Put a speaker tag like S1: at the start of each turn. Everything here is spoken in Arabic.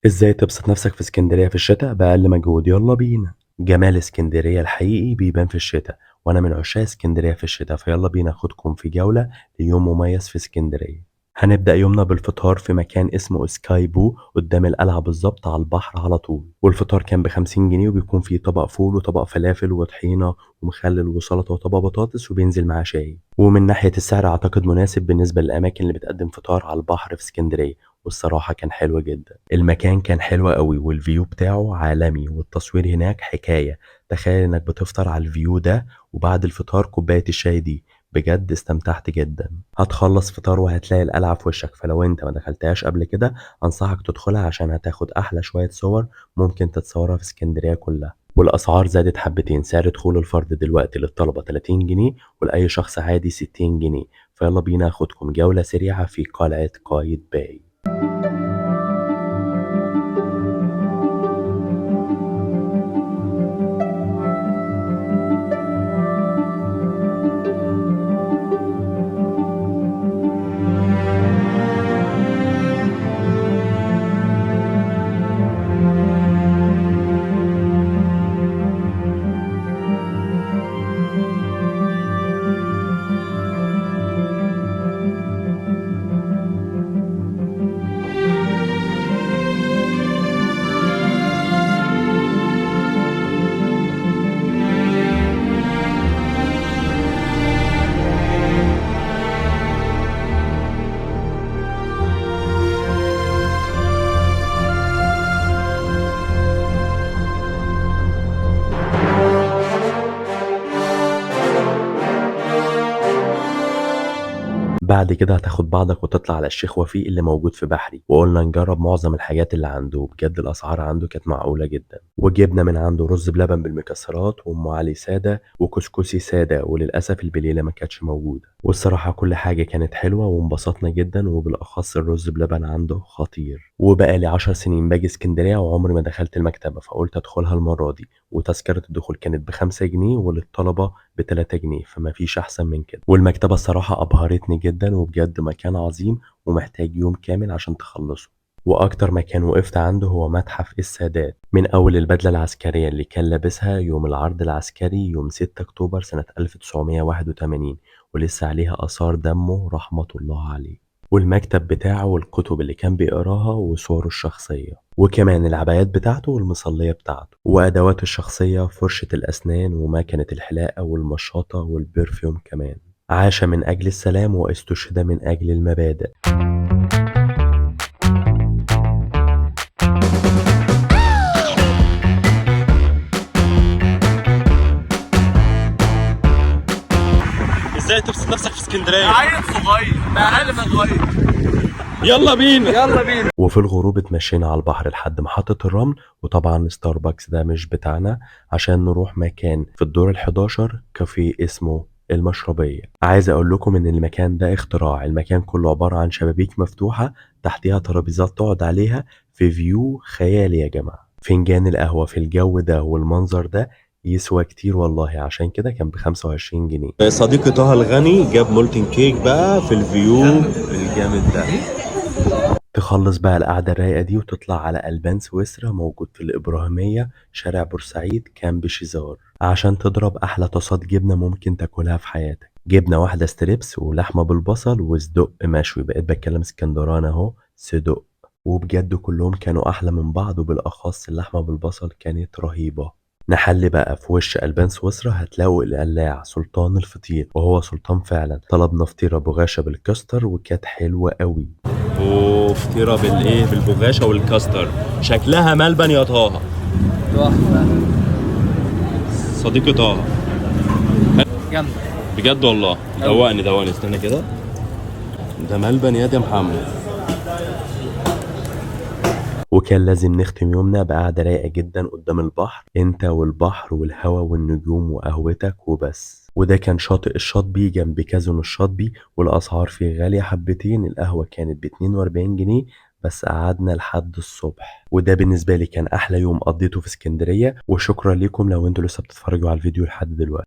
S1: ازاي تبسط نفسك في اسكندرية في الشتاء بأقل مجهود؟ يلا بينا. جمال اسكندرية الحقيقي بيبان في الشتاء، وانا من عشاق اسكندرية في الشتاء، فيلا بينا اخدكم في جولة ليوم مميز في اسكندرية. هنبدأ يومنا بالفطار في مكان اسمه سكاي بو قدام القلعة بالظبط على البحر على طول، والفطار كان ب50 جنيه، وبيكون فيه طبق فول وطبق فلافل وطحينة ومخلل وسلطة وطبق بطاطس، وبينزل معاه شاي. ومن ناحية السعر أعتقد مناسب بالنسبة للأماكن اللي بتقدم فطار على البحر في اسكندرية، والصراحة كان حلو جدا. المكان كان حلو قوي، والفيو بتاعه عالمي، والتصوير هناك حكاية. تخيل انك بتفطر على الفيو ده، وبعد الفطار كوباية الشاي دي. بجد استمتعت جدا. هتخلص فطار وهتلاقي القلعة في وشك، فلو انت ما دخلتهاش قبل كده انصحك تدخلها عشان هتاخد احلى شوية صور ممكن تتصورها في اسكندرية كلها. والاسعار زادت حبتين، سعر دخول الفرد دلوقتي للطلبة 30 جنيه، ولأي شخص عادي 60 جنيه. فيلا بينا اخدكم جولة سريعة في قلعة قايتباي. بعد كده هتاخد بعضك وتطلع على الشيخ وفيق اللي موجود في بحري، وقلنا نجرب معظم الحاجات اللي عنده. بجد الأسعار عنده كانت معقولة جدا، وجبنا من عنده رز بلبن بالمكسرات وأم علي سادة وكسكسي سادة، وللأسف البليلة ما كانتش موجودة. والصراحة كل حاجة كانت حلوة وانبسطنا جدا، وبالأخص الرز بلبن عنده خطير. وبقالي 10 سنين باجي اسكندرية وعمري ما دخلت المكتبة، فقلت أدخلها المرة دي. وتذكرة الدخول كانت ب5 جنيه، وللطلبة ب3 جنيه، فما فيش أحسن من كده. والمكتبة الصراحة أبهرتني جدا، وبجد مكان عظيم ومحتاج يوم كامل عشان تخلصه. وأكتر مكان وقفت عنده هو متحف السادات، من أول البدلة العسكرية اللي كان لابسها يوم العرض العسكري يوم 6 أكتوبر سنة 1981، ولسه عليها آثار دمه رحمة الله عليه. والمكتب بتاعه والكتب اللي كان بيقراها وصوره الشخصية، وكمان العبايات بتاعته والمصلية بتاعته وأدواته الشخصية، فرشة الأسنان ومكنة الحلاقة والمشاطة والبرفيوم كمان. عاش من أجل السلام واستشهد من أجل المبادئ. ازاي تبسط نفسك في اسكندرية؟
S2: عيل صغير ده اقل من صغير.
S1: يلا بينا.
S2: يلا بينا.
S1: وفي الغروب اتمشينا على البحر لحد محطة الرمل، وطبعا ستاربكس ده مش بتاعنا، عشان نروح مكان في الدور ال11 كافيه اسمه المشربية. عايز اقول لكم ان المكان ده اختراع. المكان كله عبارة عن شبابيك مفتوحة، تحتيها ترابيزات تقعد عليها، في فيو خيالي يا جماعة. فنجان القهوة في الجو ده والمنظر ده يسوى كتير والله، عشان كده كان ب25 جنيه. صديقي طه الغني جاب مولتن كيك بقى في الفيو الجامد ده. تخلص بقى القعدة الرايقة دي وتطلع على ألبان سويسرا، موجود في الإبراهيمية شارع بورسعيد كامب شيزار، عشان تضرب أحلى طاسات جبنة ممكن تاكلها في حياتك. جبنة واحدة ستريبس ولحمة بالبصل وصدق مشوي، بقيت بتكلم اسكندراني اهو، صدق. وبجد كلهم كانوا أحلى من بعض، وبالأخص اللحمة بالبصل كانت رهيبة. نحل بقى في وش ألبان سويسرا هتلاقوا القلاع سلطان الفطير، وهو سلطان فعلا. طلبنا فطيرة بغاشة بالكاستر وكانت حلوة قوي. وفطيرة بالايه بالبغاشة والكاستر، شكلها ملبن يا طه.
S2: تحفة.
S1: صديقي طه.
S2: جامدة.
S1: بجد والله دوقني دوقني، استنى كده. ده ملبن يا محمد. وكان لازم نختم يومنا بقعدة رايقة جدا قدام البحر، انت والبحر والهوا والنجوم وقهوتك وبس. وده كان شاطئ الشاطبي جنب كازينو الشاطبي، والأسعار فيه غالية حبتين. القهوة كانت ب42 جنيه، بس قعدنا لحد الصبح. وده بالنسبة لي كان أحلى يوم قضيته في اسكندرية. وشكرا لكم لو انتوا لسه بتتفرجوا على الفيديو لحد دلوقتي.